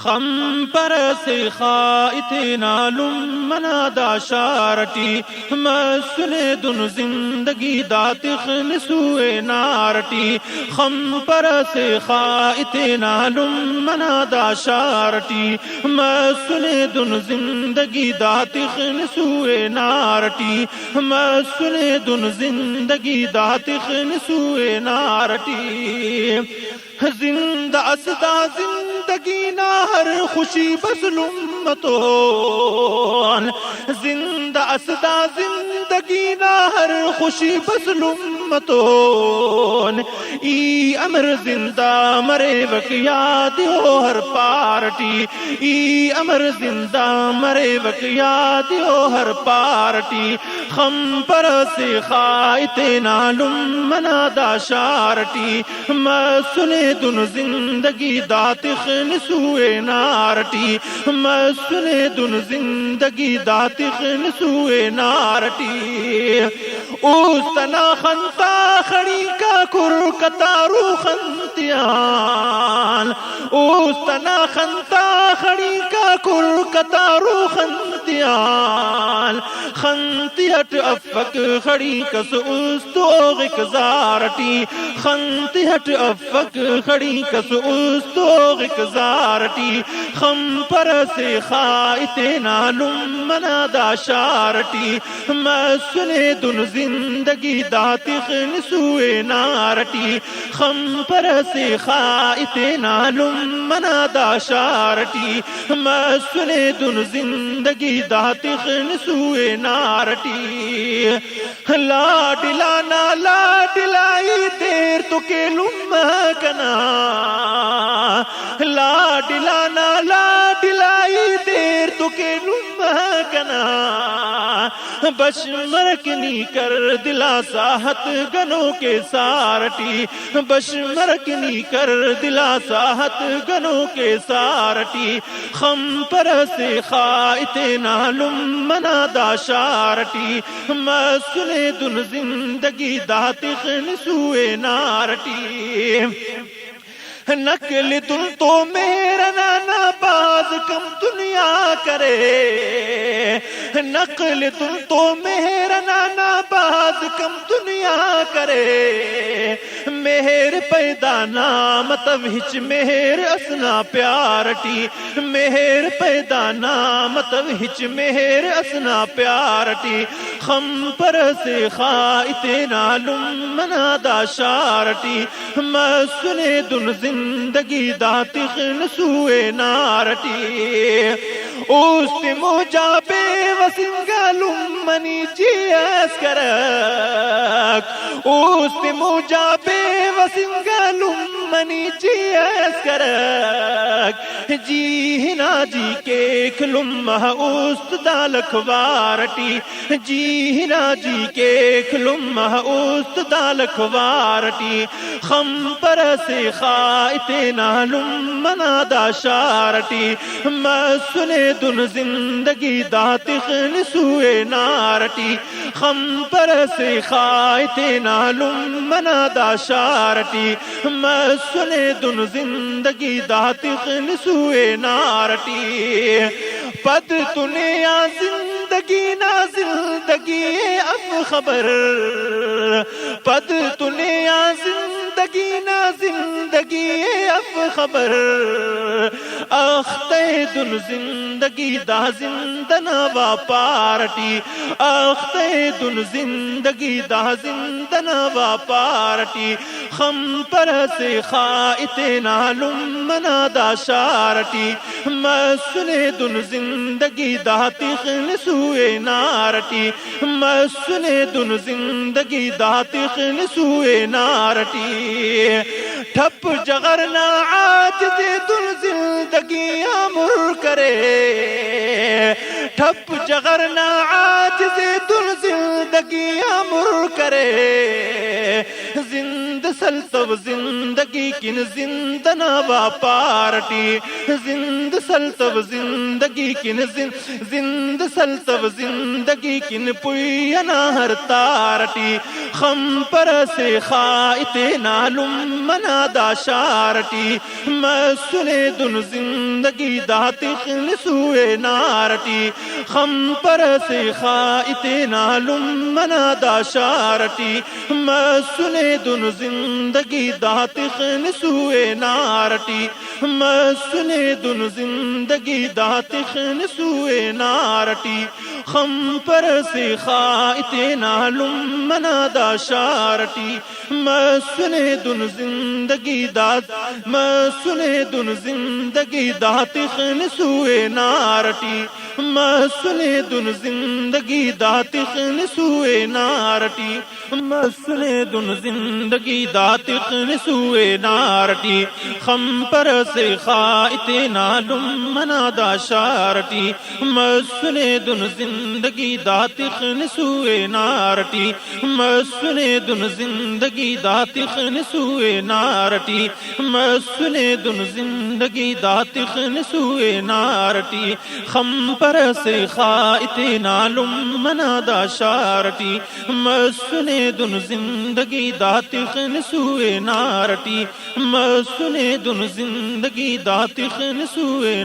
خم پر سے خائط نالم منادا شارٹی مسن دن زندگی داتخ نسوئے نارٹی خم پر سے خائط نالم منادا شارٹی مسن دن زندگی داتخ نسوئے نارٹی مسن دن زندگی داتخ نسوئے نارٹی زندہ اسدا زندگی نہ ہر خوشی بس امتون زندہ اسدا زندگی نہ ہر خوشی بس امتون ای امر زندہ مرے وقت یاد ہو ہر پارٹی ای امر زندہ مرے وقت یاد ہو ہر پارٹی خم پر سے خائط نالم منادا شارٹی مسنے دن زندگی داتخ نسوئے نارٹی مسنے دن زندگی داتخ نسوئے نارٹی اوستنا خنتا خڑی کا کر کتارو خنتیان اوستنا خنتا خڑی کا کر کتارو خنتیان خنتیت افق خڑی کس استوغ کزارٹی خنتیت افق خڑی کس استوغ کزارٹی خم پر سے خائط نالم منادا شارٹی مسنے دن زندگی داتخ نسوئے نارٹی خم پر سے خائط نالم منادا شارٹی مسنے دن زندگی داتخ نسوئے نارٹی لاڈلانا لاڈلائی دیر تو کیلم کنا لاڈلانا لاڈلائی دیر تو کیلم کنا بشمرکنی کر دلا ساحت گنوں کے سارٹی بشمرکنی کر دلا ساحت گنوں کے سارٹی خم پر سے خائط نالم منادا شارٹی مسنے دن زندگی داتخ نسوئے نارٹی نقل تم تو میرا نانا باز کم دنیا کرے نقل تم تو میرا نانا باز کم دنیا کرے مہر پیدا نام تب ہچ مہر اسنا پیارٹی مہر پیدا نام تب ہچ مہر اسنا پیارٹی خم پر سے خائط نالم منادا شارٹی مسنے دن زندگی داتخ نسوئے نارٹی اوست موجابے وسنگلم منی جیس کرک اوست موجابے وسنگلم منی جیس کرک جی ہنا جی کے کھلم اوست دالک وارٹی جی ہنا جی کے کھلم اوست دالک وارٹی خم پر سے خائط نالم منادا شارٹی مسنے دن زندگی داتخ نسوئے نارٹی خم پر سے خائط نالم منادا شارٹی مسنے دن زندگی داتخ نسوئے نارٹی پد تنیا زندگی نا زندگی اف خبر پد تنیا زندگی نا زندگی اف خبر اختے دن زندگی دا زندنا وا پارٹی اختے دن زندگی دا زندنا وا پارٹی خم پر سے خائط نالم منادا شارٹی مسنے دن زندگی داتخ نسوئے نارٹی مسنے دن زندگی داتخ نسوئے نارٹی ٹھپ جغرنا عاجز دل زندگی امر کرے ٹھپ جغرنا عاجز دل زندگی امر کرے زند سلطب زندگی کن زندنا وا پارٹی زند سلطب زندگی کن زند سلطب زندگی کن پوینا ہر تارٹی خم پر سے خائط نالم منا دا شارٹی مسنے دن زندگی داتخ نسوے نارٹی خم پر سے خائط نالم منا دا شارٹی مسنے دن زندگی داتخ نسوے نارٹی مسنے دن زندگی داتخ نسوے نارٹی خم پر سے خائط نالم منا دا شارٹی مسنے دن زندگی دات مسنے دن زندگی داتخ نسوے نارٹی مسنے دن زندگی داتخ نسوے نارٹی مسنے دن زندگی داتخ نسوے نارٹی خم پر سے خائط نالم منا دا شارٹی مسنے دن زندگی داتخ نسوے نارٹی مسنے دن زندگی داتخ نسوے نارٹی مسنے دن زندگی داتخ نسوے نارٹی خم پر سے خائط نالم منا دا شارٹی مسنے دن زندگی داتخ نسوے نارٹی مسنے دن زندگی داتخ نسوے